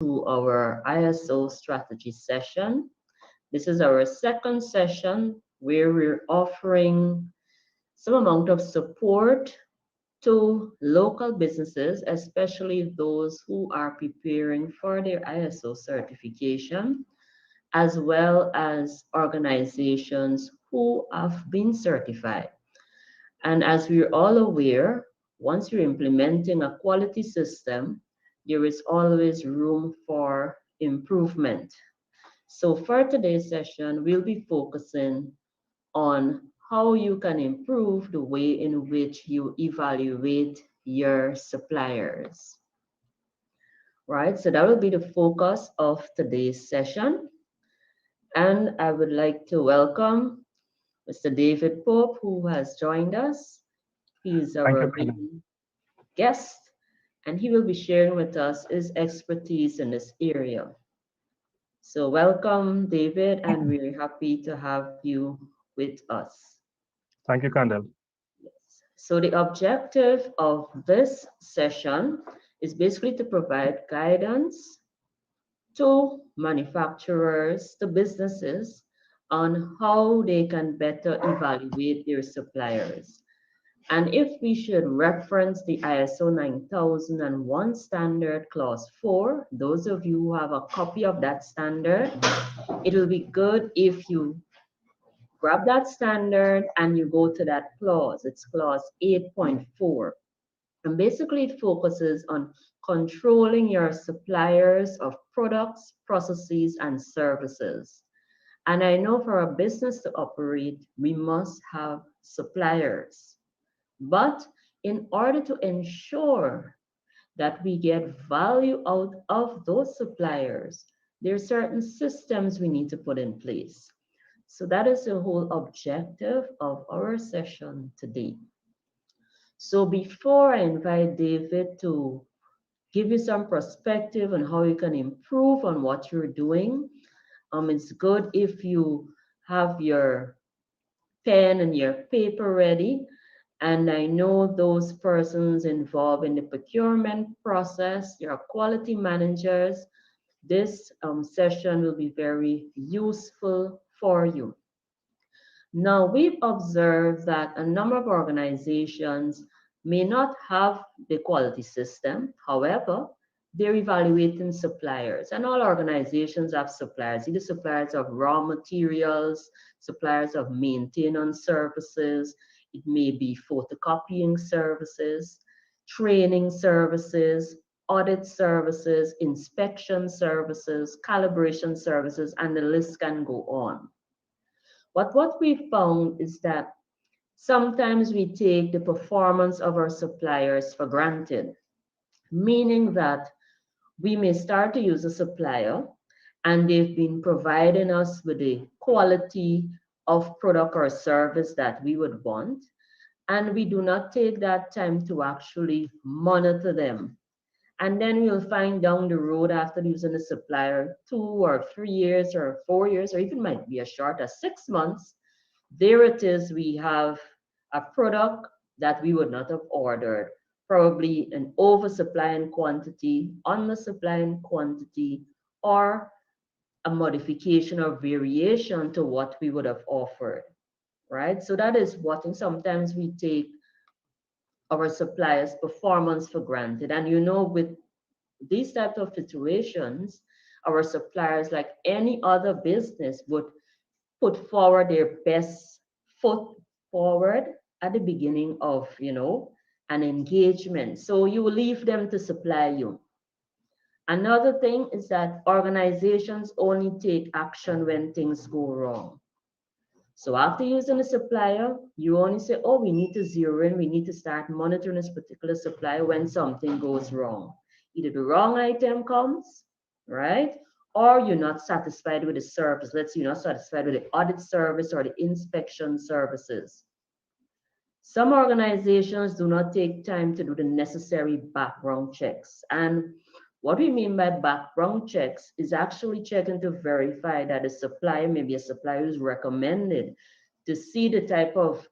to our ISO strategy session. This is our second session where we're offering some amount of support to local businesses, especially those who are preparing for their ISO certification, as well as organizations who have been certified. And as we're all aware, once you're implementing a quality system, there is always room for improvement. So for today's session, we'll be focusing on how you can improve the way in which you evaluate your suppliers. Right, so that will be the focus of today's session. And I would like to welcome Mr. David Pope, who has joined us. He is Thank our you, Kanda. main guest, and he will be sharing with us his expertise in this area. So, welcome, David, and we're happy to have you with us. Thank you, Kandal. Yes. So, the objective of this session is basically to provide guidance to manufacturers, to businesses, on how they can better evaluate their suppliers. And if we should reference the ISO 9001 standard clause 4, those of you who have a copy of that standard, it will be good if you grab that standard and you go to that clause. It's clause 8.4. And basically, it focuses on controlling your suppliers of products, processes, and services. And I know for a business to operate, we must have suppliers. But in order to ensure that we get value out of those suppliers, there are certain systems we need to put in place. So that is the whole objective of our session today. So before I invite David to give you some perspective on how you can improve on what you're doing, it's good if you have your pen and your paper ready. And I know those persons involved in the procurement process, your quality managers, this session will be very useful for you. Now, we've observed that a number of organizations may not have the quality system. However, they're evaluating suppliers, and all organizations have suppliers, either suppliers of raw materials, suppliers of maintenance services, it may be photocopying services, training services, audit services, inspection services, calibration services, and the list can go on. But what we found is that sometimes we take the performance of our suppliers for granted, meaning that we may start to use a supplier and they've been providing us with the quality of product or service that we would want. And we do not take that time to actually monitor them. And then you'll find down the road after using a supplier 2 or 3 years or 4 years, or even might be as short as 6 months, there it is, we have a product that we would not have ordered, probably an oversupply in quantity, undersupply in quantity, or a modification or variation to what we would have offered, right? So that is what, and sometimes we take our suppliers' performance for granted. And with these type of situations, our suppliers, like any other business, would put forward their best foot forward at the beginning of an engagement, so you will leave them to supply you. Another thing is that organizations only take action when things go wrong. So after using a supplier, you only say, oh, we need to zero in, we need to start monitoring this particular supplier when something goes wrong. Either the wrong item comes, right? Or you're not satisfied with the service. Let's say you're not satisfied with the audit service or the inspection services. Some organizations do not take time to do the necessary background checks. And what we mean by background checks is actually checking to verify that a supplier, maybe a supplier who's recommended, to see the type of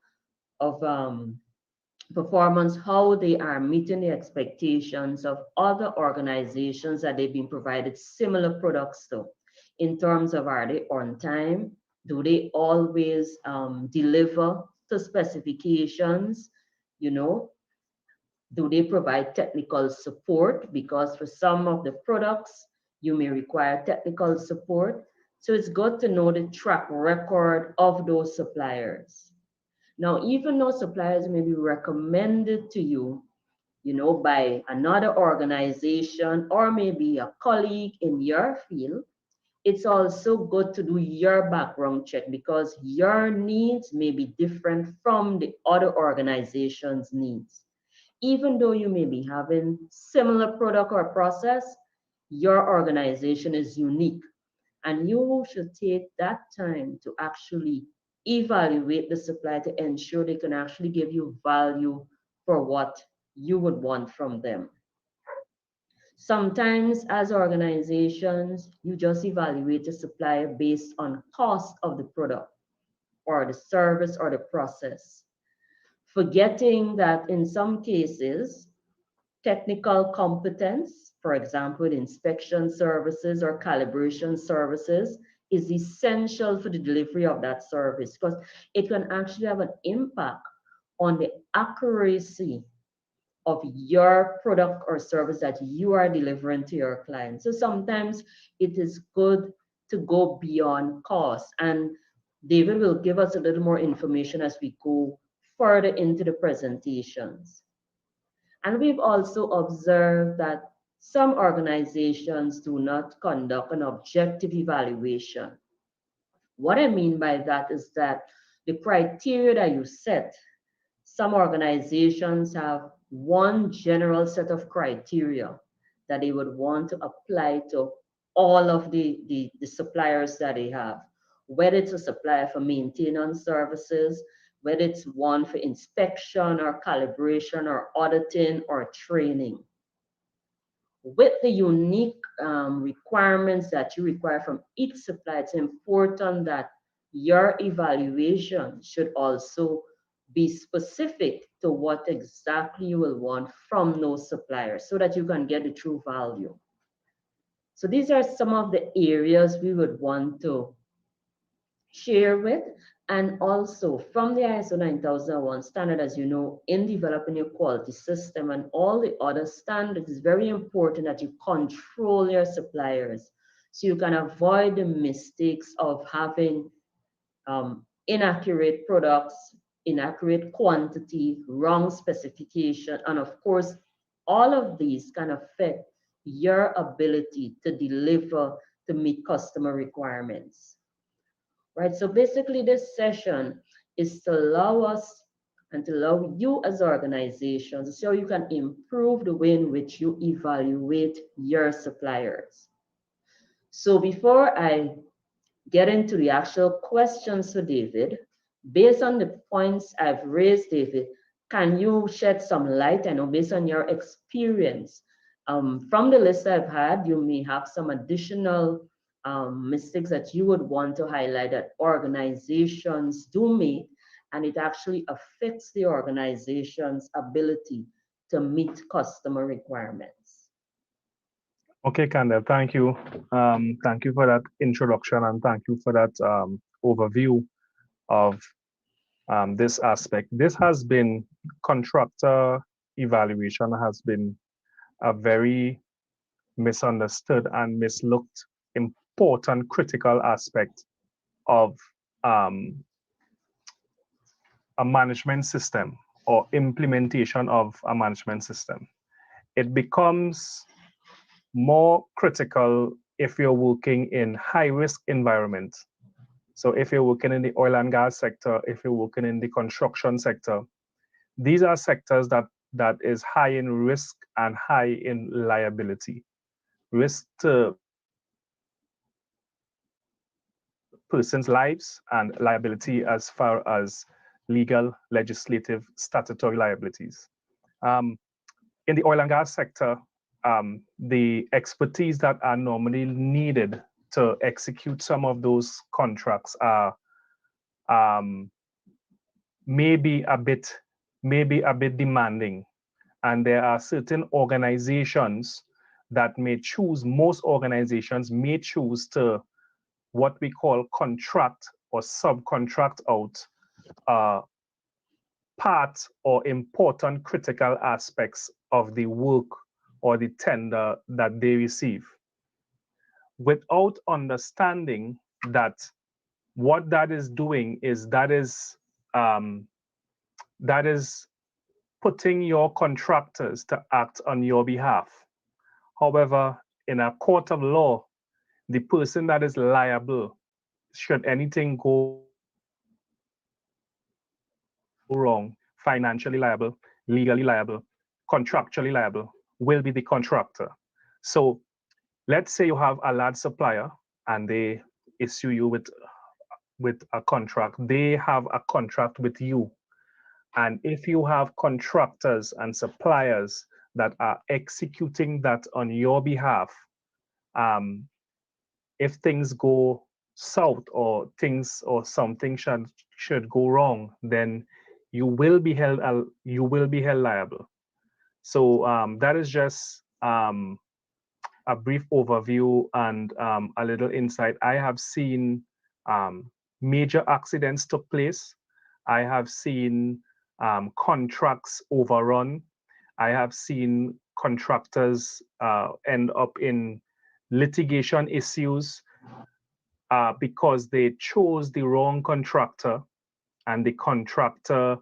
performance, how they are meeting the expectations of other organizations that they've been provided similar products to, in terms of are they on time? Do they always deliver to specifications? You know, do they provide technical support? Because for some of the products, you may require technical support. So it's good to know the track record of those suppliers. Now, even though suppliers may be recommended to you, by another organization or maybe a colleague in your field, it's also good to do your background check because your needs may be different from the other organization's needs. Even though you may be having similar product or process, your organization is unique and you should take that time to actually evaluate the supply to ensure they can actually give you value for what you would want from them. Sometimes, as organizations, you just evaluate the supplier based on cost of the product or the service or the process, forgetting that in some cases, technical competence, for example, inspection services or calibration services, is essential for the delivery of that service because it can actually have an impact on the accuracy of your product or service that you are delivering to your client. So sometimes it is good to go beyond cost. And David will give us a little more information as we go further into the presentations. And we've also observed that some organizations do not conduct an objective evaluation. What I mean by that is that the criteria that you set, some organizations have one general set of criteria that they would want to apply to all of the suppliers that they have, whether it's a supplier for maintenance services, whether it's one for inspection or calibration or auditing or training. With the unique requirements that you require from each supplier, it's important that your evaluation should also be specific to what exactly you will want from those suppliers so that you can get the true value. So these are some of the areas we would want to share with. And also from the ISO 9001 standard, as you know, in developing your quality system and all the other standards, it's very important that you control your suppliers so you can avoid the mistakes of having inaccurate products, inaccurate quantity, wrong specification, and of course, all of these can affect your ability to deliver to meet customer requirements. Right? So basically, this session is to allow us and to allow you as organizations so you can improve the way in which you evaluate your suppliers. So before I get into the actual questions for David, based on the points I've raised, David, can you shed some light? I know based on your experience, from the list I've had, you may have some additional mistakes that you would want to highlight that organizations do make, and it actually affects the organization's ability to meet customer requirements. Okay, Kanda, thank you. Thank you for that introduction and thank you for that overview of this aspect. This has been contractor evaluation has been a very misunderstood and mislooked important critical aspect of um, a management system or implementation of a management system. It becomes more critical if you're working in high risk environment. So if you're working in the oil and gas sector, if you're working in the construction sector, these are sectors that is high in risk and high in liability. Risk to persons' lives and liability as far as legal, legislative, statutory liabilities. Um, in the oil and gas sector, the expertise that are normally needed to execute some of those contracts are maybe a bit may be a bit demanding. And there are certain organizations that may choose, most organizations may choose to what we call contract or subcontract out uh, part or important critical aspects of the work or the tender that they receive without understanding that what that is doing is um, that is putting your contractors to act on your behalf. However, in a court of law, the person that is liable, should anything go wrong, financially liable, legally liable, contractually liable, will be the contractor. So let's say you have a large supplier and they issue you with a contract. They have a contract with you. And if you have contractors and suppliers that are executing that on your behalf, um, if things go south or things or something should go wrong, then you will be held liable. So that is just a brief overview and a little insight. I have seen major accidents took place. I have seen contracts overrun. I have seen contractors end up in litigation issues because they chose the wrong contractor and the contractor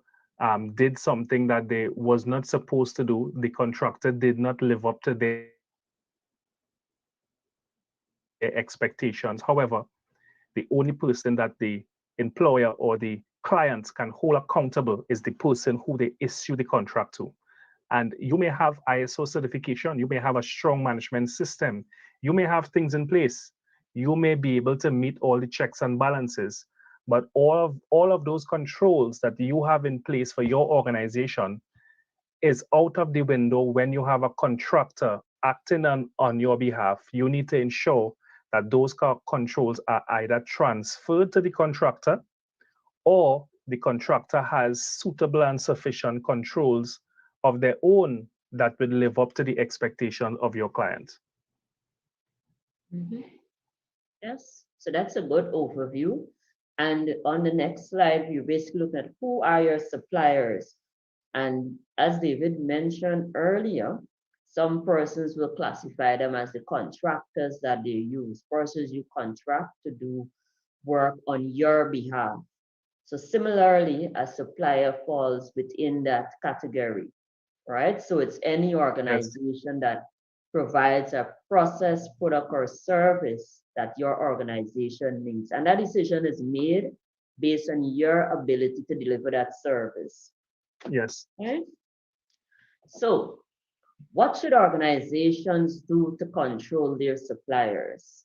did something that they was not supposed to do. The contractor did not live up to their expectations. However, the only person that the employer or the clients can hold accountable is the person who they issue the contract to. And you may have ISO certification, you may have a strong management system, you may have things in place, you may be able to meet all the checks and balances, but all of those controls that you have in place for your organization is out of the window when you have a contractor acting on your behalf. You need to ensure that those controls are either transferred to the contractor or the contractor has suitable and sufficient controls of their own that will live up to the expectation of your client. Mhm. Yes, so that's a good overview. And on the next slide, we basically look at who are your suppliers. And as David mentioned earlier, some persons will classify them as the contractors that they use, persons you contract to do work on your behalf. So similarly, a supplier falls within that category, right? So it's any Yes, organization that provides a process, product, or service that your organization needs. And that decision is made based on your ability to deliver that service. yes. Right? So, what should organizations do to control their suppliers?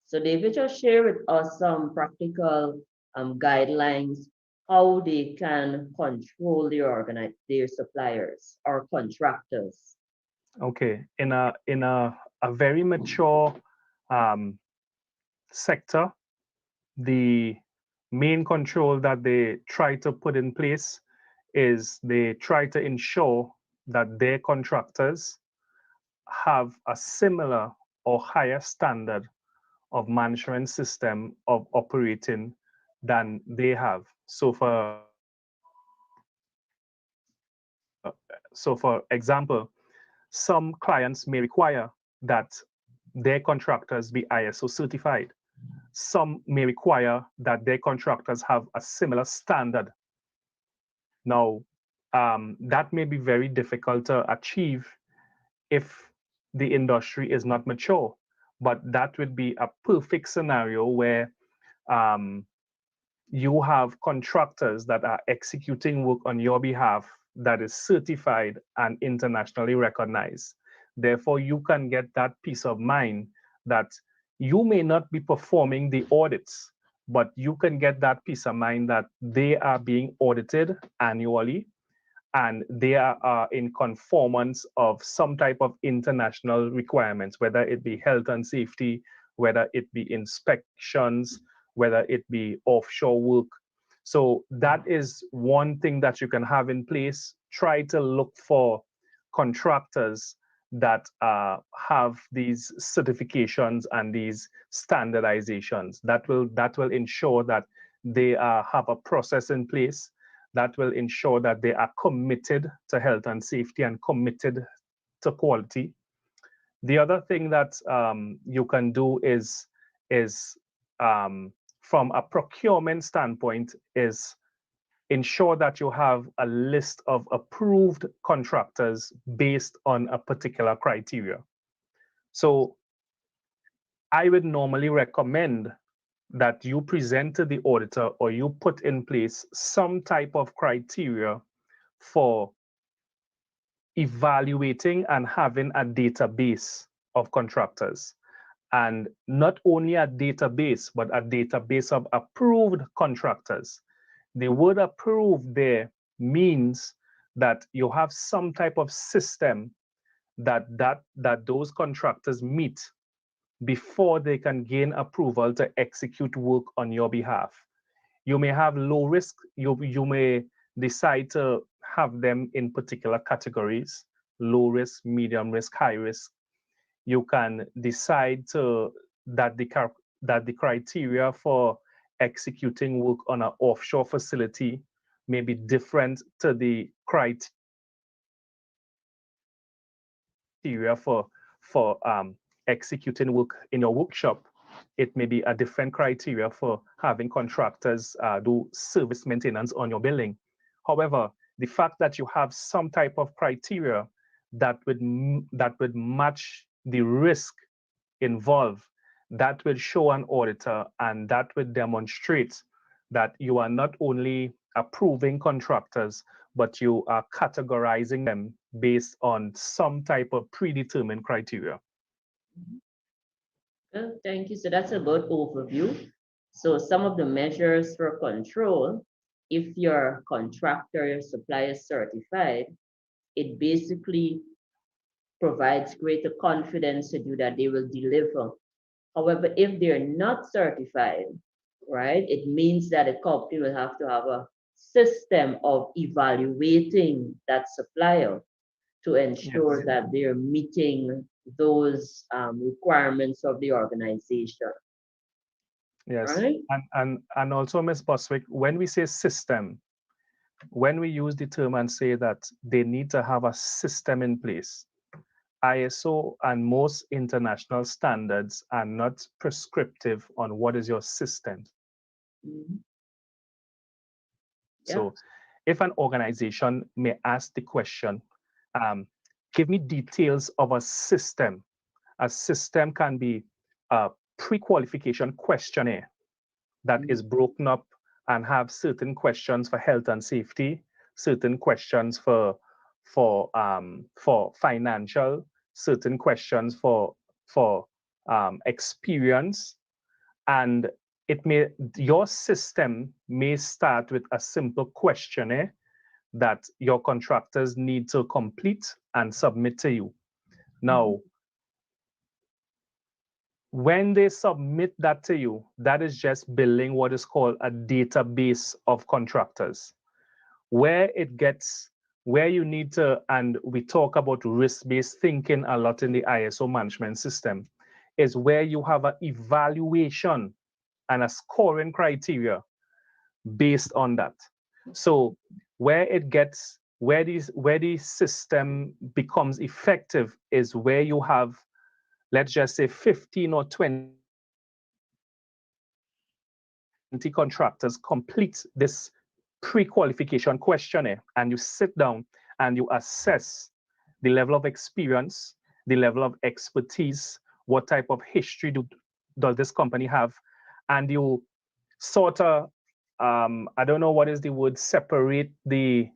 So, David just shared with us some practical guidelines how they can control their suppliers or contractors. Okay. In a very mature um, sector, the main control that they try to put in place is they try to ensure that their contractors have a similar or higher standard of management system of operating than they have. So for example, some clients may require that their contractors be ISO certified. Some may require that their contractors have a similar standard. Now, that may be very difficult to achieve if the industry is not mature, but that would be a perfect scenario where um, you have contractors that are executing work on your behalf that is certified and internationally recognized. Therefore, you can get that peace of mind that you may not be performing the audits, but you can get that peace of mind that they are being audited annually and they are in conformance of some type of international requirements, whether it be health and safety, whether it be inspections, whether it be offshore work. So that is one thing that you can have in place. Try to look for contractors that have these certifications and these standardizations. That will ensure that they have a process in place that will ensure that they are committed to health and safety and committed to quality. The other thing that you can do is from a procurement standpoint is ensure that you have a list of approved contractors based on a particular criteria. So I would normally recommend that you present to the auditor or you put in place some type of criteria for evaluating and having a database of contractors. And not only a database, but a database of approved contractors. The word approved there means that you have some type of system that those contractors meet before they can gain approval to execute work on your behalf. You may have low risk, you may decide to have them in particular categories: low risk, medium risk, high risk. You can decide to that the criteria for executing work on an offshore facility may be different to the criteria for executing work in your workshop. It may be a different criteria for having contractors do service maintenance on your building. However, the fact that you have some type of criteria that would match the risk involved, that will show an auditor and that will demonstrate that you are not only approving contractors, but you are categorizing them based on some type of predetermined criteria. Well, thank you. So that's a good overview. So some of the measures for control, if your contractor, your supplier is certified, it basically provides greater confidence to you that they will deliver. However, if they're not certified, right, it means that a company will have to have a system of evaluating that supplier to ensure Yes. that they're meeting those requirements of the organization, Yes. right? And also, Ms. Boswick, when we say system, when we use the term and say that they need to have a system in place, ISO and most international standards are not prescriptive on what is your system. Mhm. Yeah. So if an organization may ask the question, um, give me details of a system can be a pre-qualification questionnaire that is broken up and have certain questions for health and safety, certain questions for financial, certain questions for experience, and it may your system may start with a simple questionnaire that your contractors need to complete and submit to you. Now, when they submit that to you, that is just building what is called a database of contractors. Where it gets, where you need to, and we talk about risk-based thinking a lot in the ISO management system, is where you have an evaluation and a scoring criteria based on that. So where it gets, where the system becomes effective is where you have, let's just say 15 or 20 contractors complete this pre-qualification questionnaire, and you sit down and you assess the level of experience, the level of expertise, what type of history does this company have, and you sort of, I don't know what is the word, separate the,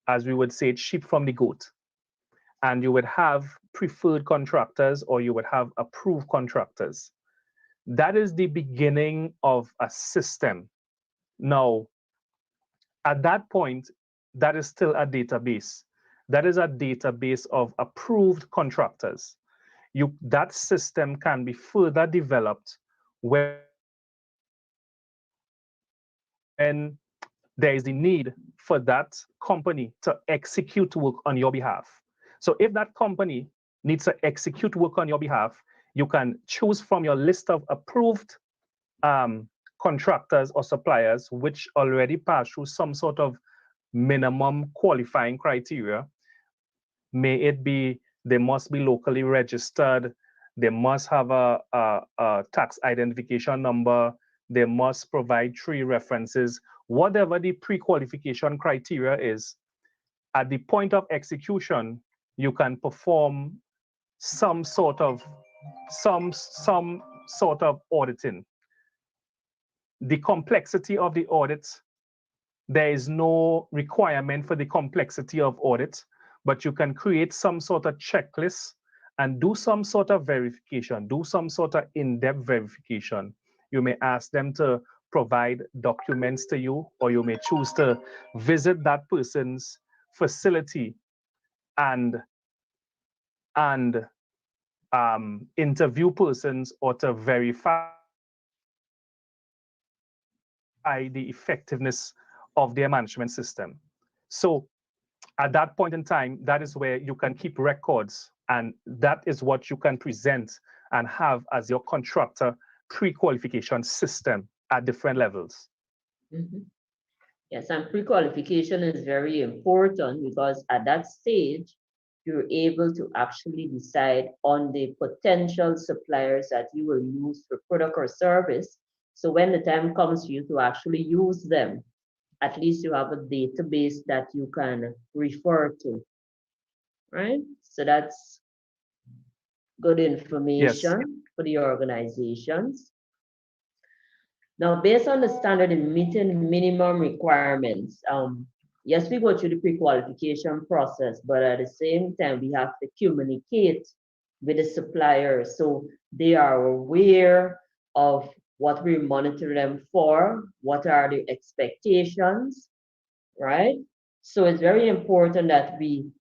as we would say, sheep from the goat. And you would have preferred contractors or you would have approved contractors. That is the beginning of a system. Now, at that point, that is still a database. That is a database of approved contractors. That system can be further developed when there is the need for that company to execute work on your behalf. So if that company needs to execute work on your behalf, you can choose from your list of approved contractors or suppliers which already pass through some sort of minimum qualifying criteria. May it be they must be locally registered, they must have a tax identification number, they must provide 3 references, whatever the pre-qualification criteria is. At the point of execution, you can perform some sort of auditing. The complexity of the audit, there is no requirement for the complexity of audit, but you can create some sort of checklist and do some sort of verification, do some sort of in-depth verification. You may ask them to provide documents to you, or you may choose to visit that person's facility and and interview persons or to verify the effectiveness of their management system. So at that point in time, that is where you can keep records, and that is what you can present and have as your contractor pre-qualification system at different levels. Mhm. Yes, and pre-qualification is very important because at that stage, you're able to actually decide on the potential suppliers that you will use for product or service. So when the time comes for you to actually use them, at least you have a database that you can refer to, right? So that's good Yes. information for the organizations. Now, based on the standard and meeting minimum requirements, yes, we go through the pre-qualification process, but at the same time, we have to communicate with the suppliers so they are aware of what we monitor them for, what are the expectations, right? So it's very important that we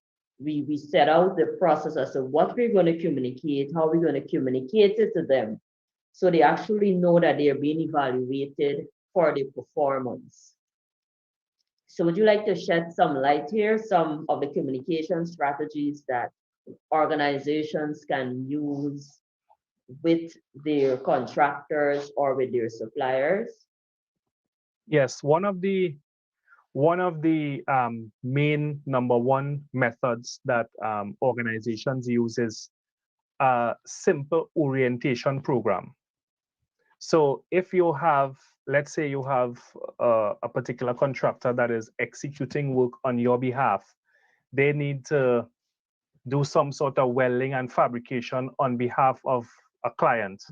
set out the process as to what we're going to communicate, how we're going to communicate it to them, so they actually know that they're being evaluated for the performance. So would you like to shed some light here, some of the communication strategies that organizations can use with their contractors or with their suppliers? Yes, one of the main number one methods that organizations use is a simple orientation program. So if you have, let's say you have a particular contractor that is executing work on your behalf, they need to do some sort of welding and fabrication on behalf of a client.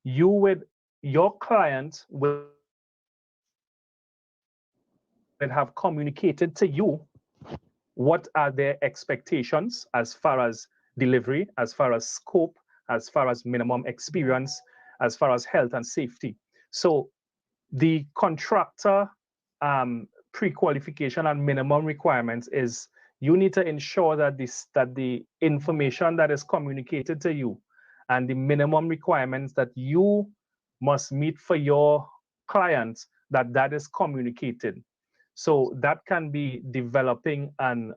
Your client would have communicated to you what are their expectations as far as delivery, as far as scope, as far as minimum experience, as far as health and safety. So the contractor pre-qualification and minimum requirements is you need to ensure that the information that is communicated to you and the minimum requirements that you must meet for your clients, that is communicated. So that can be developing an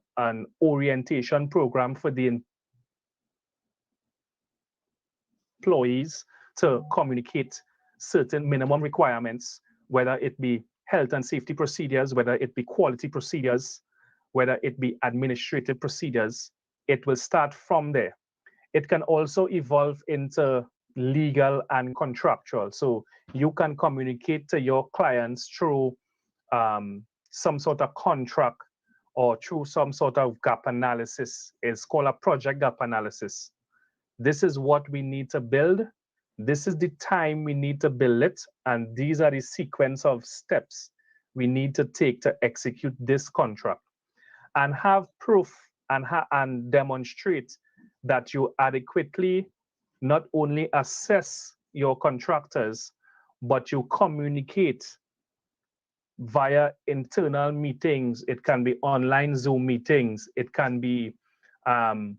orientation program for the employees to communicate certain minimum requirements, whether it be health and safety procedures, whether it be quality procedures, whether it be administrative procedures. It will start from there. It can also evolve into legal and contractual. So you can communicate to your clients through some sort of contract or through some sort of gap analysis. It's called a project gap analysis. This is what we need to build. This is the time we need to build it. And these are the sequence of steps we need to take to execute this contract and have proof and demonstrate that you adequately not only assess your contractors, but you communicate via internal meetings. It can be online Zoom meetings. It can be um,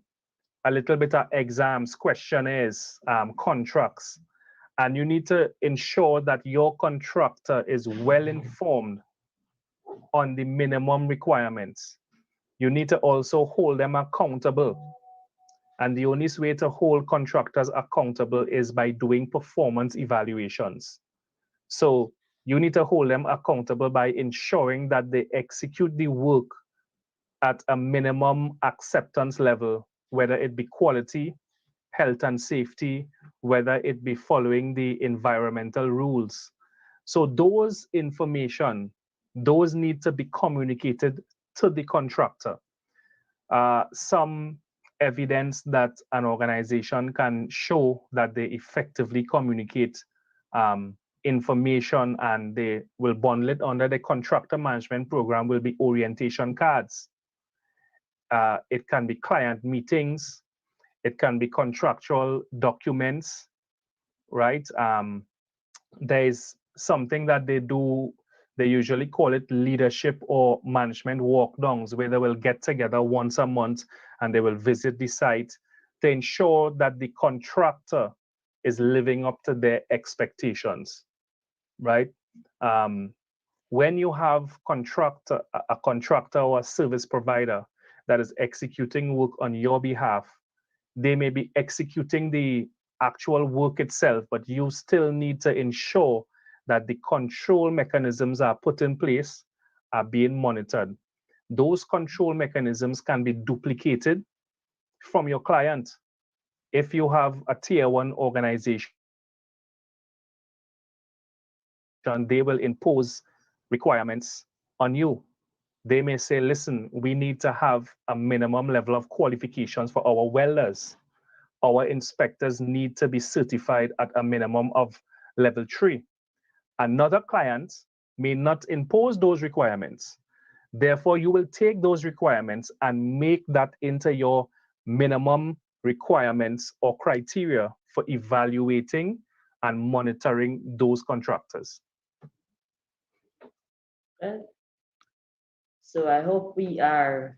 a little bit of exams, questionnaires, contracts. And you need to ensure that your contractor is well informed on the minimum requirements, you need to also hold them accountable. And the only way to hold contractors accountable is by doing performance evaluations. So you need to hold them accountable by ensuring that they execute the work at a minimum acceptance level, whether it be quality, health and safety, whether it be following the environmental rules. So those information, those need to be communicated to the contractor. Some evidence that an organization can show that they effectively communicate information and they will bundle it under the contractor management program will be orientation cards. It can be client meetings, it can be contractual documents, right? There's something that they do, they usually call it leadership or management walk downs, where they will get together once a month and they will visit the site to ensure that the contractor is living up to their expectations, right? Um, when you have a contractor or a service provider that is executing work on your behalf, they may be executing the actual work itself, but you still need to ensure that the control mechanisms are put in place, are being monitored. Those control mechanisms can be duplicated from your client. If you have a tier one organization, they will impose requirements on you. They may say, listen, we need to have a minimum level of qualifications for our welders. Our inspectors need to be certified at a minimum of level 3. Another client may not impose those requirements. Therefore, you will take those requirements and make that into your minimum requirements or criteria for evaluating and monitoring those contractors. Well, so I hope we are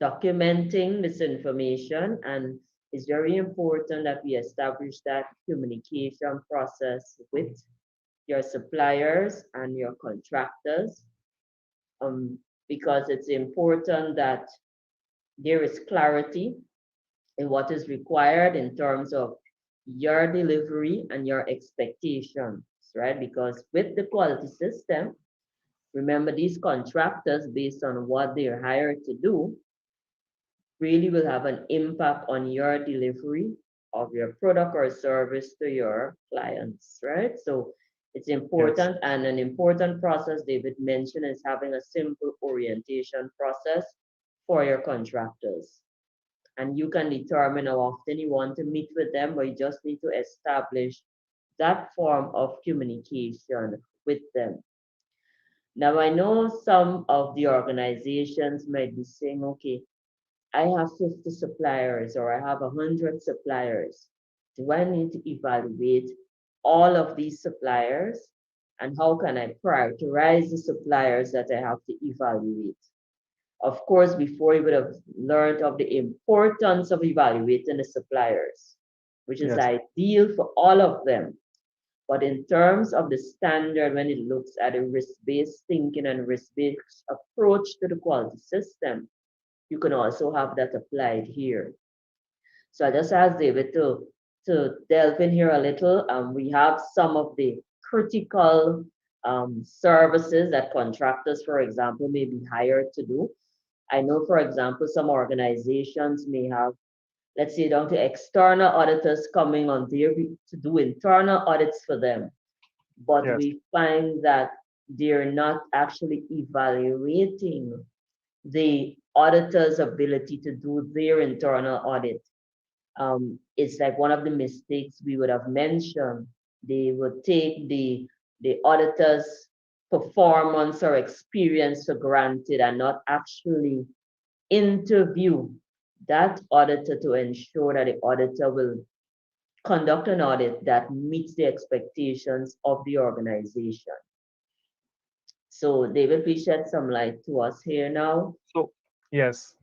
documenting this information, and it's very important that we establish that communication process with your suppliers and your contractors, um, because it's important that there is clarity in what is required in terms of your delivery and your expectations, right? Because with the quality system, remember these contractors, based on what they're hired to do, really will have an impact on your delivery of your product or service to your clients, right? So it's Yes, important, and an important process David mentioned is having a simple orientation process for your contractors. And you can determine how often you want to meet with them, but you just need to establish that form of communication with them. Now, I know some of the organizations might be saying, okay, I have 50 suppliers or I have 100 suppliers. Do I need to evaluate all of these suppliers? And how can I prioritize the suppliers that I have to evaluate? Of course, before you would have learned of the importance of evaluating the suppliers, which is yes, ideal for all of them. But in terms of the standard, when it looks at a risk-based thinking and risk-based approach to the quality system, you can also have that applied here. So I just asked David to delve in here a little. We have some of the critical services that contractors, for example, may be hired to do. I know, for example, some organizations may have, let's say, down to external auditors coming on there to do internal audits for them. But yes, we find that they're not actually evaluating the auditor's ability to do their internal audit. It's like one of the mistakes we would have mentioned. They would take the auditor's performance or experience for granted and not actually interview that auditor to ensure that the auditor will conduct an audit that meets the expectations of the organization. So David, please shed some light to us here now. so yes.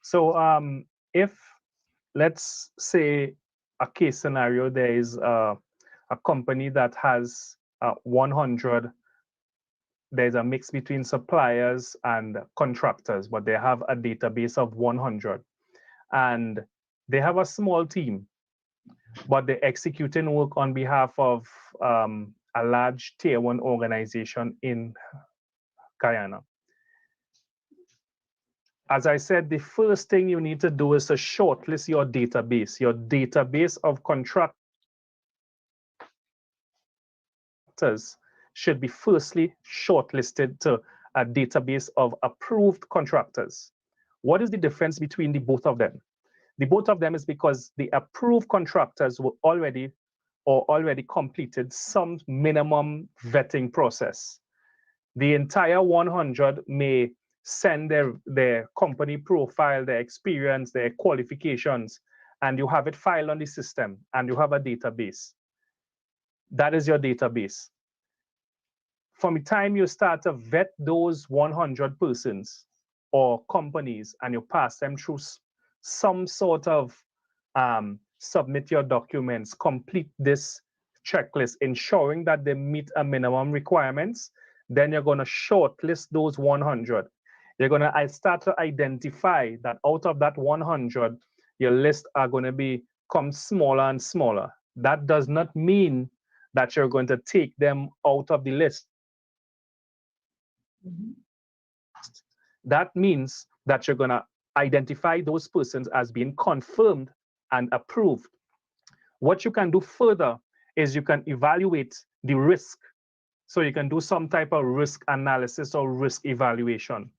So if let's say a case scenario, there is a company that has 100 there's a mix between suppliers and contractors, but they have a database of 100. And they have a small team, but they're executing work on behalf of a large tier one organization in Guyana. As I said, the first thing you need to do is to shortlist your database. Your database of contractors should be firstly shortlisted to a database of approved contractors. What is the difference between the both of them? The both of them is because the approved contractors were already completed some minimum vetting process. The entire 100 may send their company profile, their experience, their qualifications, and you have it filed on the system and you have a database. That is your database. From the time you start to vet those 100 persons or companies and you pass them through some sort of submit your documents, complete this checklist, ensuring that they meet a minimum requirements, then you're going to shortlist those 100. You're going to start to identify that out of that 100, your list are going to become smaller and smaller. That does not mean that you're going to take them out of the list. That means that you're going to identify those persons as being confirmed and approved. What you can do further is you can evaluate the risk. So you can do some type of risk analysis or risk evaluation.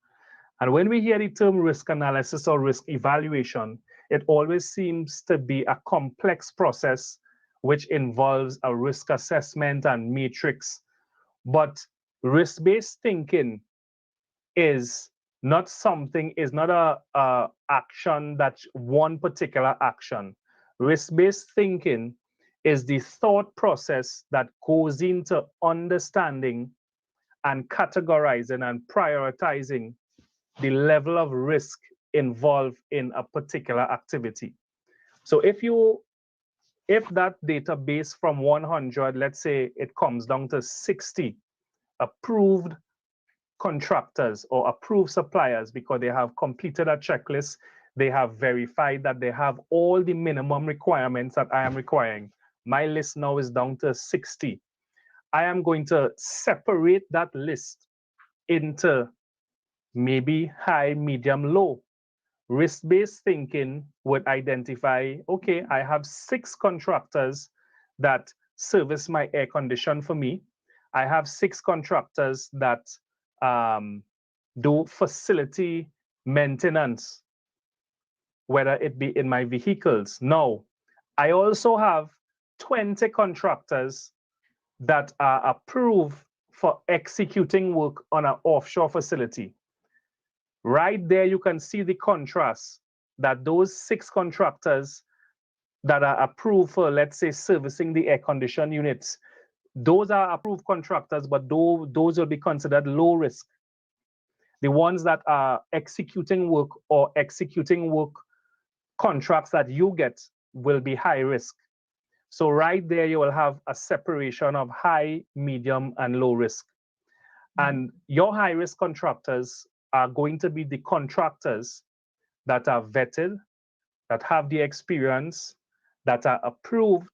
And when we hear the term risk analysis or risk evaluation, it always seems to be a complex process which involves a risk assessment and matrix. But risk-based thinking is not a action that's one particular action. Risk-based thinking is the thought process that goes into understanding and categorizing and prioritizing the level of risk involved in a particular activity. So if that database from 100, let's say it comes down to 60 approved contractors or approved suppliers because they have completed a checklist, they have verified that they have all the minimum requirements that I am requiring. My list now is down to 60. I am going to separate that list into maybe high, medium, low. Risk-based thinking would identify, okay, I have 6 contractors that service my air condition for me. I have 6 contractors that do facility maintenance, whether it be in my vehicles. Now, I also have 20 contractors that are approved for executing work on an offshore facility. Right there, you can see the contrast that those 6 contractors that are approved for, let's say, servicing the air condition units, those are approved contractors, but those will be considered low risk. The ones that are executing work or executing work contracts that you get will be high risk. So right there, you will have a separation of high, medium, and low risk. And your high risk contractors are going to be the contractors that are vetted, that have the experience, that are approved,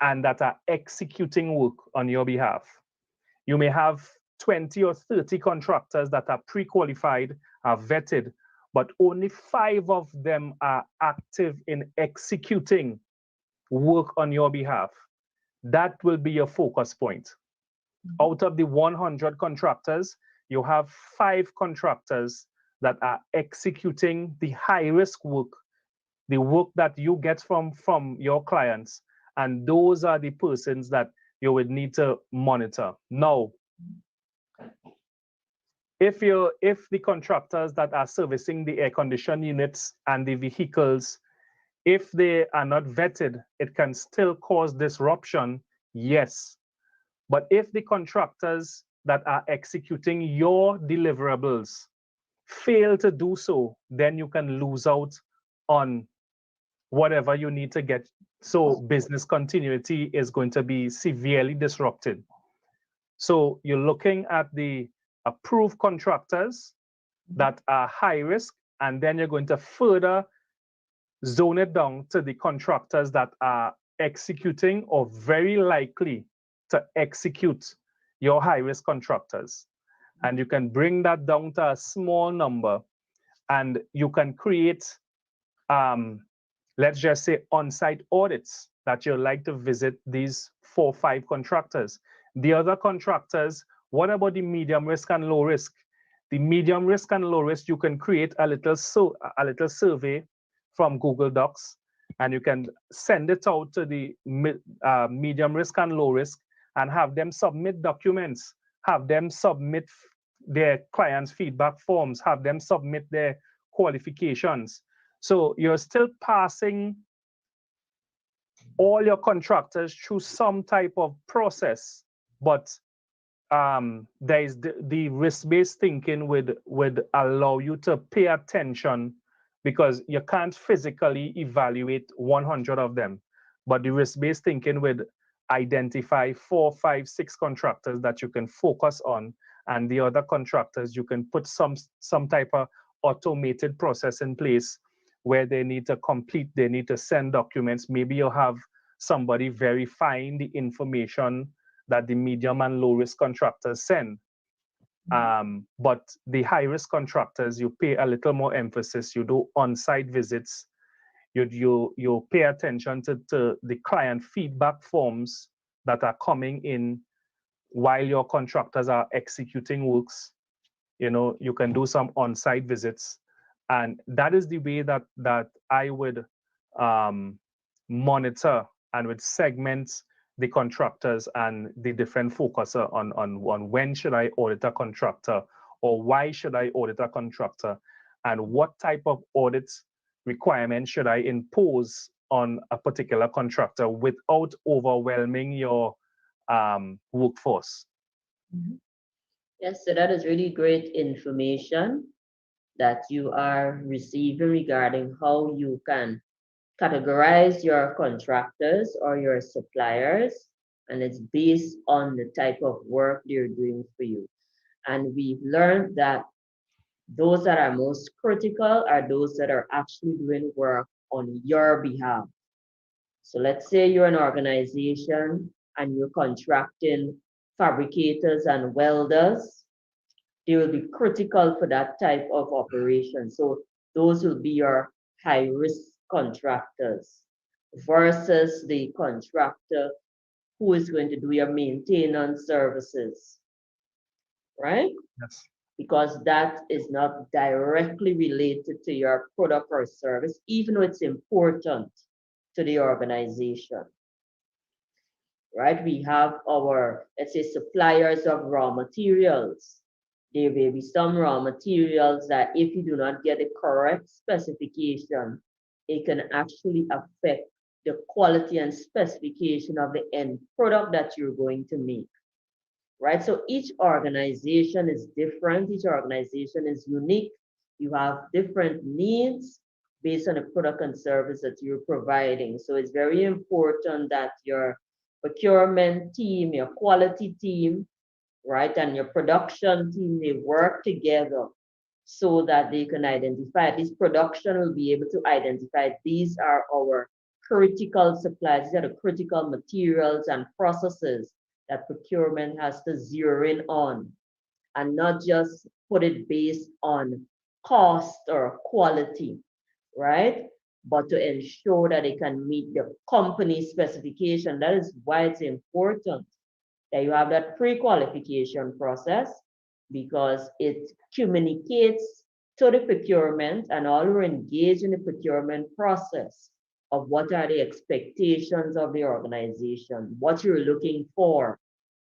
and that are executing work on your behalf. You may have 20 or 30 contractors that are pre-qualified, are vetted, but only 5 of them are active in executing work on your behalf. That will be your focus point. Out of the 100 contractors, you have 5 contractors that are executing the high-risk work, the work that you get from your clients. And those are the persons that you would need to monitor. Now, if the contractors that are servicing the air condition units and the vehicles, if they are not vetted, it can still cause disruption, yes. But if the contractors that are executing your deliverables fail to do so, then you can lose out on whatever you need to get. So business continuity is going to be severely disrupted. So you're looking at the approved contractors that are high risk, and then you're going to further zone it down to the contractors that are executing or very likely to execute your high risk contractors. And you can bring that down to a small number, and you can create, let's just say, on-site audits that you'd like to visit these 4 or 5 contractors. The other contractors, what about the medium risk and low risk? The medium risk and low risk, you can create a little survey from Google Docs, and you can send it out to the medium risk and low risk and have them submit documents, have them submit their clients' feedback forms, have them submit their qualifications. So you're still passing all your contractors through some type of process, but there is the risk-based thinking would allow you to pay attention, because you can't physically evaluate 100 of them, but the risk-based thinking would identify 4, 5, 6 contractors that you can focus on, and the other contractors you can put some type of automated process in place where they need to send documents. Maybe you'll have somebody verifying the information that the medium and low risk contractors send. But the high risk contractors, you pay a little more emphasis. You do on-site visits. You pay attention to the client feedback forms that are coming in while your contractors are executing works. You can do some on-site visits, and that is the way that I would monitor and would segment the contractors and the different focus on when should I audit a contractor, or why should I audit a contractor, and what type of audit requirements should I impose on a particular contractor without overwhelming your workforce. Yes, so that is really great information that you are receiving regarding how you can categorize your contractors or your suppliers, and it's based on the type of work they're doing for you. And we've learned that those that are most critical are those that are actually doing work on your behalf. So let's say you're an organization and you're contracting fabricators and welders. They will be critical for that type of operation. So those will be your high risk contractors versus the contractor who is going to do your maintenance services, right? Yes. Because that is not directly related to your product or service, even though it's important to the organization, right? We have our, let's say, suppliers of raw materials. There may be some raw materials that if you do not get the correct specification, it can actually affect the quality and specification of the end product that you're going to make, right? So each organization is different. Each organization is unique. You have different needs based on the product and service that you're providing. So it's very important that your procurement team, your quality team, right, and your production team, they work together so that they can identify, this production will be able to identify these are our critical supplies, these are the critical materials and processes that procurement has to zero in on, and not just put it based on cost or quality, right? But to ensure that they can meet the company specification. That is why it's important that you have that pre-qualification process, because it communicates to the procurement and all who are engaged in the procurement process of what are the expectations of the organization, what you're looking for,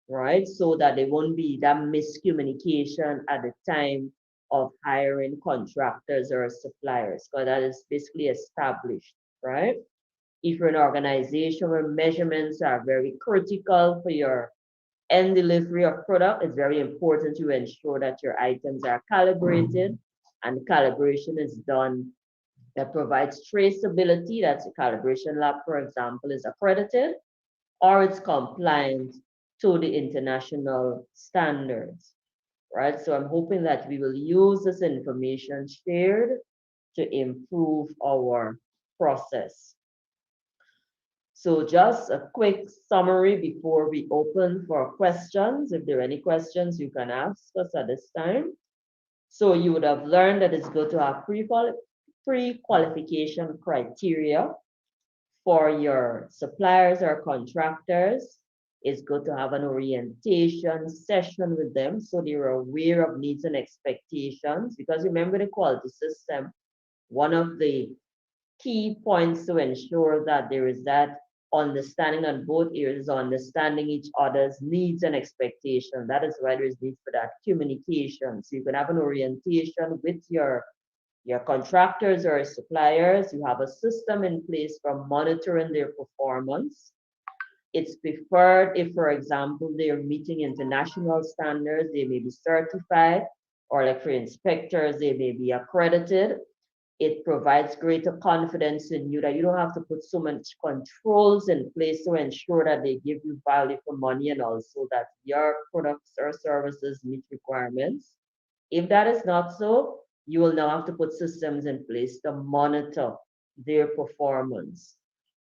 right? So that there won't be that miscommunication at the time of hiring contractors or suppliers, because that is basically established, right? If you're an organization where measurements are very critical for your end delivery of product, it's very important to ensure that your items are calibrated, and calibration is done that provides traceability. That's a calibration lab, for example, is accredited or it's compliant to the international standards, right? So I'm hoping that we will use this information shared to improve our process. So just a quick summary before we open for questions. If there are any questions, you can ask us at this time. So you would have learned that it's good to have pre-qualification criteria for your suppliers or contractors. It's good to have an orientation session with them so they're aware of needs and expectations. Because remember, the quality system, one of the key points to ensure that there is that understanding on both areas, understanding each other's needs and expectations. That is why there is need for that communication. So you can have an orientation with your contractors or suppliers. You have a system in place for monitoring their performance. It's preferred if, for example, they are meeting international standards, they may be certified, or like for inspectors, they may be accredited. It provides greater confidence in you that you don't have to put so much controls in place to ensure that they give you value for money and also that your products or services meet requirements. If that is not so, you will now have to put systems in place to monitor their performance,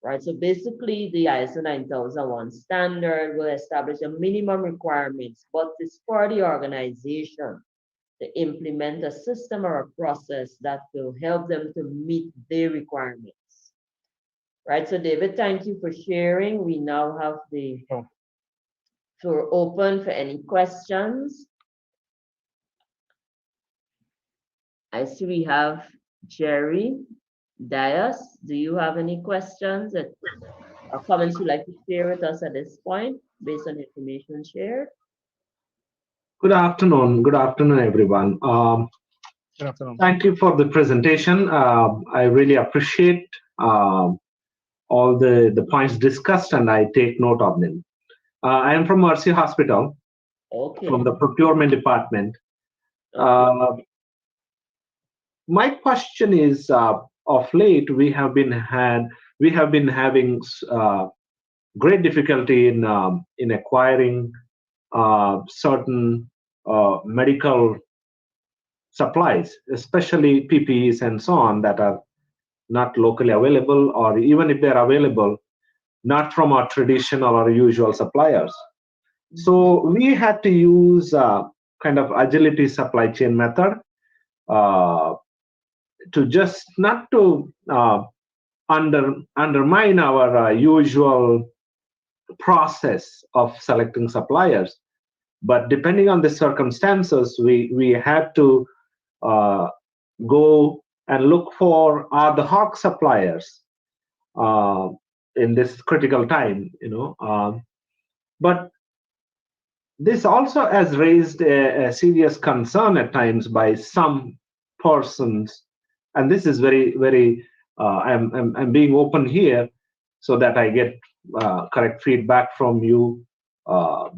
right? So basically, the ISO 9001 standard will establish a minimum requirements, but it's for the organization to implement a system or a process that will help them to meet their requirements, right? So David, thank you for sharing. We now have the Oh, floor open for any questions. I see we have Jerry Dias. Do you have any questions or comments you'd like to share with us at this point based on the information shared? Good afternoon. Good afternoon, everyone. good afternoon. Thank you for the presentation. I really appreciate all the points discussed, and I take note of them. I am from Mercy Hospital, from Okay. the procurement department. Okay. My question is, of late we have been having great difficulty in acquiring certain medical supplies, especially PPEs and so on, that are not locally available, or even if they're available, not from our traditional or usual suppliers. So we had to use kind of agility supply chain method uh, to just not to undermine our usual process of selecting suppliers, but depending on the circumstances, we had to uh, go and look for ad hoc suppliers uh, in this critical time, but this also has raised a serious concern at times by some persons, and this is very, very. I'm being open here so that I get correct feedback from you uh,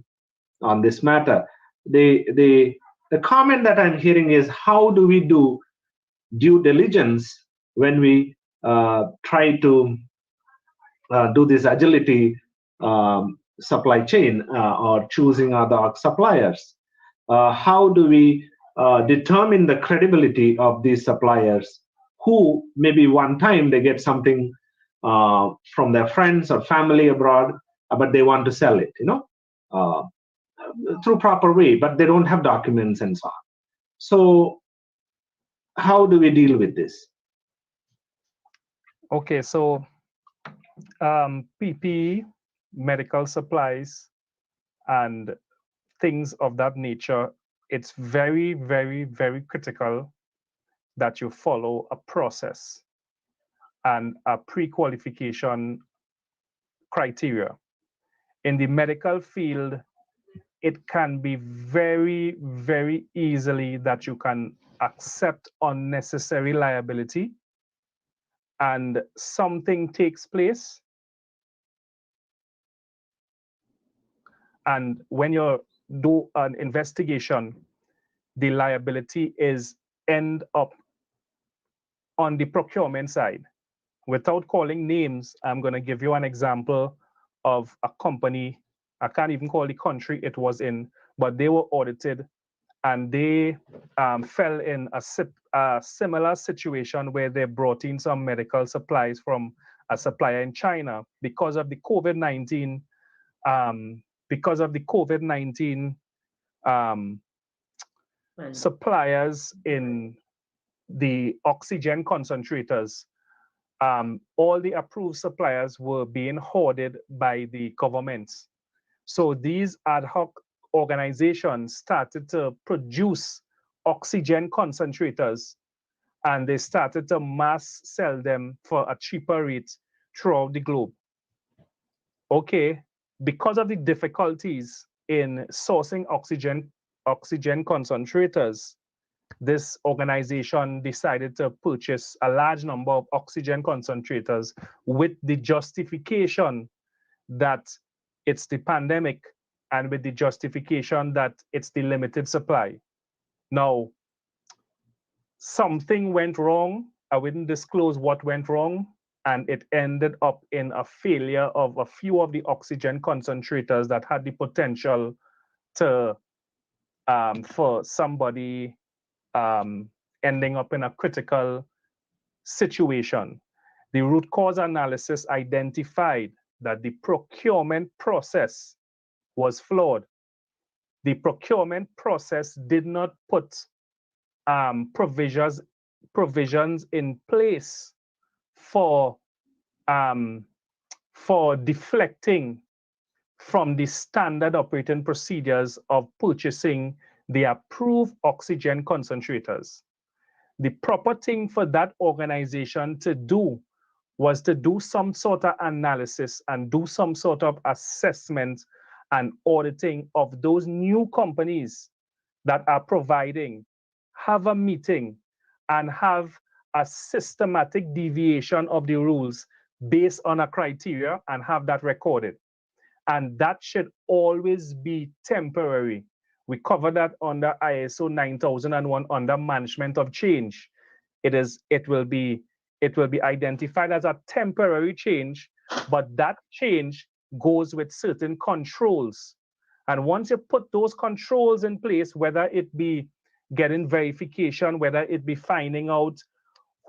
on this matter. The comment that I'm hearing is, how do we do due diligence when we try to do this agility supply chain or choosing other suppliers? How do we determine the credibility of these suppliers who maybe one time they get something from their friends or family abroad, but they want to sell it, uh, through proper way, but they don't have documents and so on. So how do we deal with this? Okay, so PPE, medical supplies, and things of that nature, it's very, very, very critical that you follow a process and a pre-qualification criteria. In the medical field, it can be very, very easily that you can accept unnecessary liability and something takes place. And when you do an investigation, the liability is end up on the procurement side. Without calling names, I'm going to give you an example of a company. I can't even call the country it was in, but they were audited and they fell in a similar situation where they brought in some medical supplies from a supplier in China because of the COVID-19 because of the COVID-19 suppliers in the oxygen concentrators. All the approved suppliers were being hoarded by the governments. So these ad hoc organizations started to produce oxygen concentrators, and they started to mass sell them for a cheaper rate throughout the globe. Okay, because of the difficulties in sourcing oxygen concentrators, this organization decided to purchase a large number of oxygen concentrators with the justification that it's the pandemic and with the justification that it's the limited supply. Now, something went wrong. I wouldn't disclose what went wrong, and it ended up in a failure of a few of the oxygen concentrators that had the potential to for somebody ending up in a critical situation. The root cause analysis identified that the procurement process was flawed. The procurement process did not put provisions in place for deflecting from the standard operating procedures of purchasing the approved oxygen concentrators. The proper thing for that organization to do was to do some sort of analysis and do some sort of assessment and auditing of those new companies that are providing, have a meeting and have a systematic deviation of the rules based on a criteria and have that recorded. And that should always be temporary. We cover that under ISO 9001 under management of change. It will be identified as a temporary change, but that change goes with certain controls. And once you put those controls in place, whether it be getting verification, whether it be finding out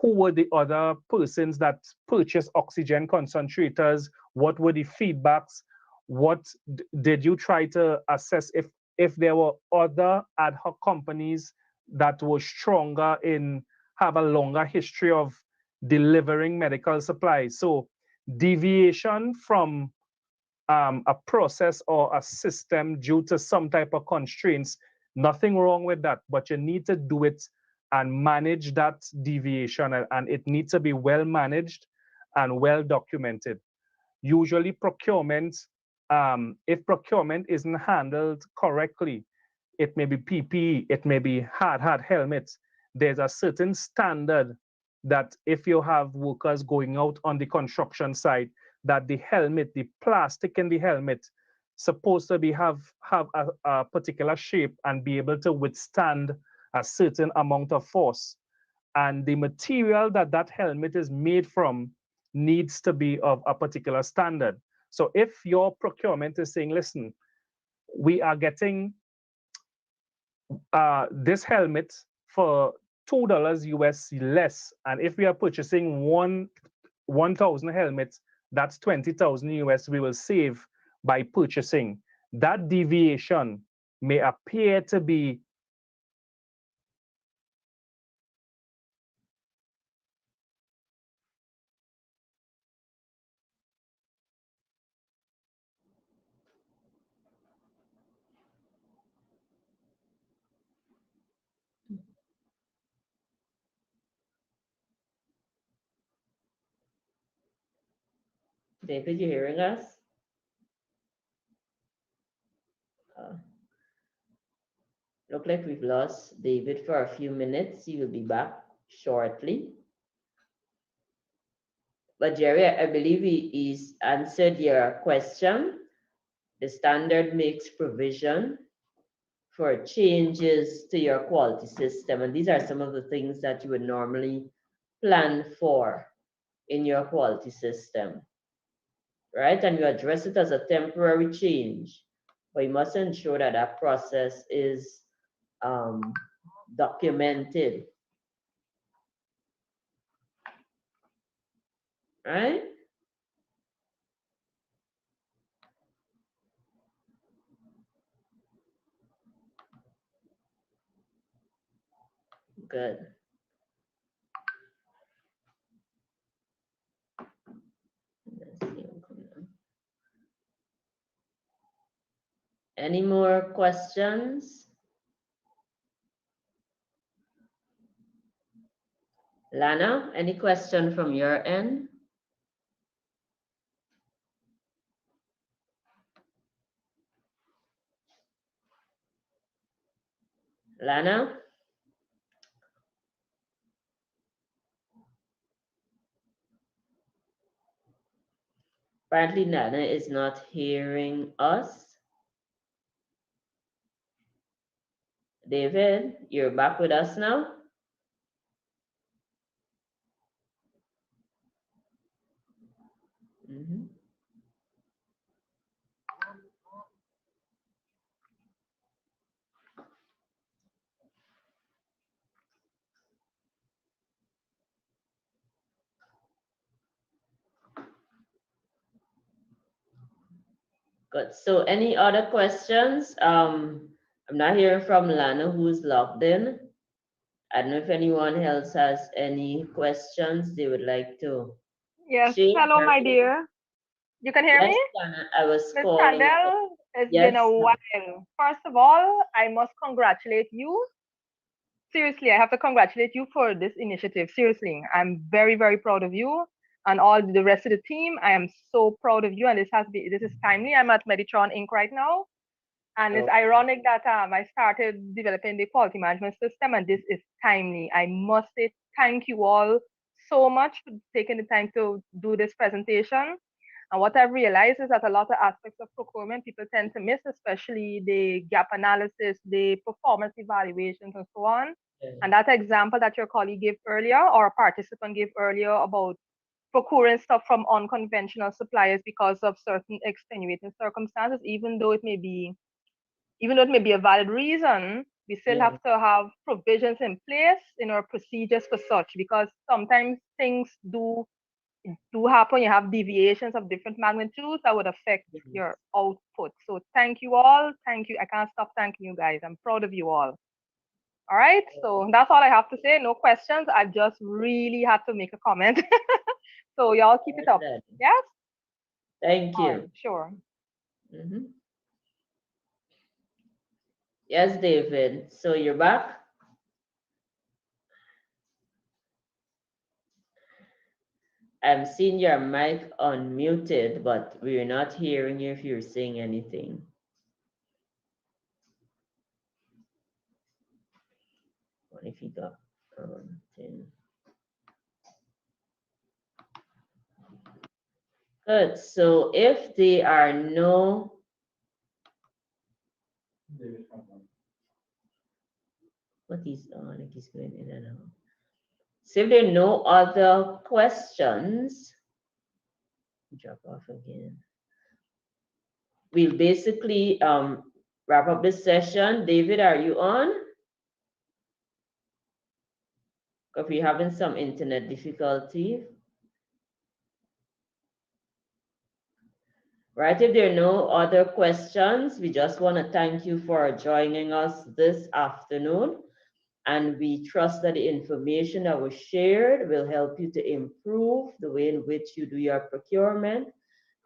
who were the other persons that purchased oxygen concentrators, what were the feedbacks, what did you try to assess if there were other ad hoc companies that were stronger in, have a longer history of delivering medical supplies. So deviation from a process or a system due to some type of constraints, nothing wrong with that, but you need to do it and manage that deviation, and it needs to be well managed and well documented. Usually procurement, if procurement isn't handled correctly, it may be PPE, it may be hard helmets. There's a certain standard that if you have workers going out on the construction site, that the helmet, the plastic in the helmet, supposed to be have a particular shape and be able to withstand a certain amount of force. And the material that that helmet is made from needs to be of a particular standard. So if your procurement is saying, listen, we are getting this helmet for $2 US less, and if we are purchasing 1,000 helmets, that's 20,000 US we will save by purchasing. That deviation may appear to be David, you hearing us? Look like we've lost David for a few minutes. He will be back shortly. But Jerry, I believe he's answered your question. The standard makes provision for changes to your quality system. And these are some of the things that you would normally plan for in your quality system, right? And you address it as a temporary change, but you must ensure that that process is documented, right? Good. Let's see what comes up. Any more questions? Lana, any question from your end? Lana? Apparently Lana is not hearing us. David, you're back with us now? Mhm. Good. So any other questions? I'm not hearing from Lana who's logged in. I don't know if anyone else has any questions they would like to Yes. share. Hello, my dear. You can hear Yes, me? Lana, I was Miss calling. Candel, it's been Yes. a while. First of all, I must congratulate you. Seriously, I have to congratulate you for this initiative. Seriously, I'm very, very proud of you and all the rest of the team. I am so proud of you, and this is timely. I'm at Meditron Inc. right now, and it's Okay. ironic that I started developing the quality management system, and this is timely. I must say thank you all so much for taking the time to do this presentation. And what I've realized is that a lot of aspects of procurement people tend to miss, especially the gap analysis, the performance evaluations, and so on. And that example that your colleague gave earlier, or a participant gave earlier about procuring stuff from unconventional suppliers because of certain extenuating circumstances, even though it may be a valid reason, we still Yeah. have to have provisions in place in our procedures for such, because sometimes things do happen. You have deviations of different magnitudes that would affect your output. So thank you all. Thank you. I can't stop thanking you guys. I'm proud of you all. All right. So that's all I have to say. No questions. I just really had to make a comment. So y'all keep it up. Good. Yes? Thank All right. you. Sure. Mhm. Yes, David. So you're back? I'm seeing your mic unmuted, but we're not hearing you if you're saying anything. What if you got 10? Good. So if there are no what is on, like he's going in and out. So if there are no other questions, drop off again. We'll basically wrap up this session. David, are you on? If you're having some internet difficulty. Right, if there are no other questions, we just want to thank you for joining us this afternoon. And we trust that the information that was shared will help you to improve the way in which you do your procurement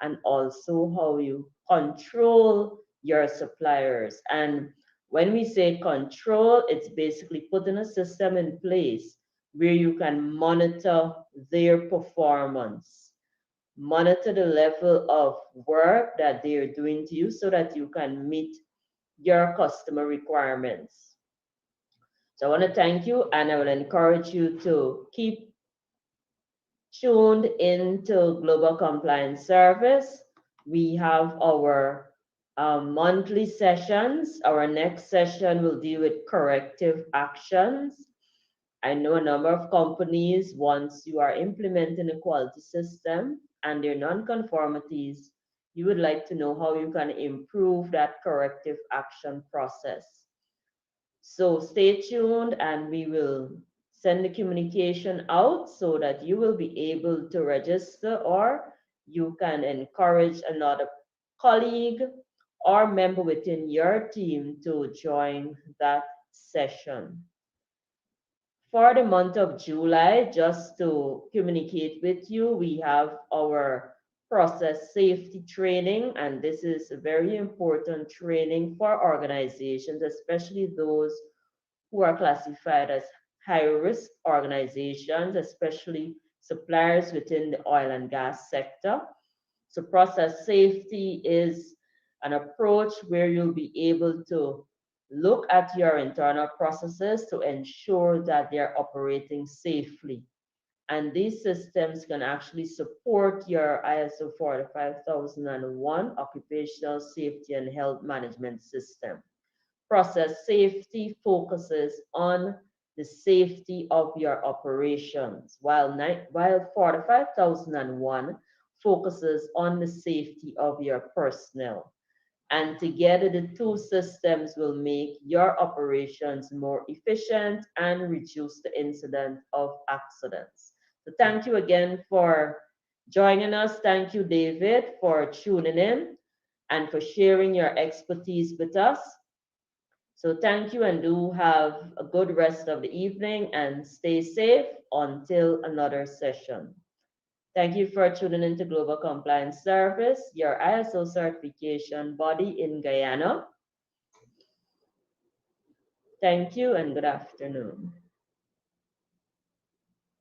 and also how you control your suppliers. And when we say control, it's basically putting a system in place where you can monitor their performance, monitor the level of work that they are doing to you so that you can meet your customer requirements. So I want to thank you, and I will encourage you to keep tuned into Global Compliance Service. We have our monthly sessions. Our next session will deal with corrective actions. I know a number of companies, once you are implementing a quality system and their non-conformities, you would like to know how you can improve that corrective action process. So stay tuned and we will send the communication out so that you will be able to register, or you can encourage another colleague or member within your team to join that session. For the month of July, just to communicate with you, we have our process safety training, and this is a very important training for organizations, especially those who are classified as high risk organizations, especially suppliers within the oil and gas sector. So, process safety is an approach where you'll be able to look at your internal processes to ensure that they're operating safely. And these systems can actually support your ISO 45001 occupational safety and health management system. Process safety focuses on the safety of your operations, while 45001 focuses on the safety of your personnel. And together, the two systems will make your operations more efficient and reduce the incidence of accidents. So, thank you again for joining us. Thank you, David, for tuning in and for sharing your expertise with us. So thank you and do have a good rest of the evening and stay safe until another session. Thank you for tuning into Global Compliance Service, your ISO certification body in Guyana. Thank you and good afternoon.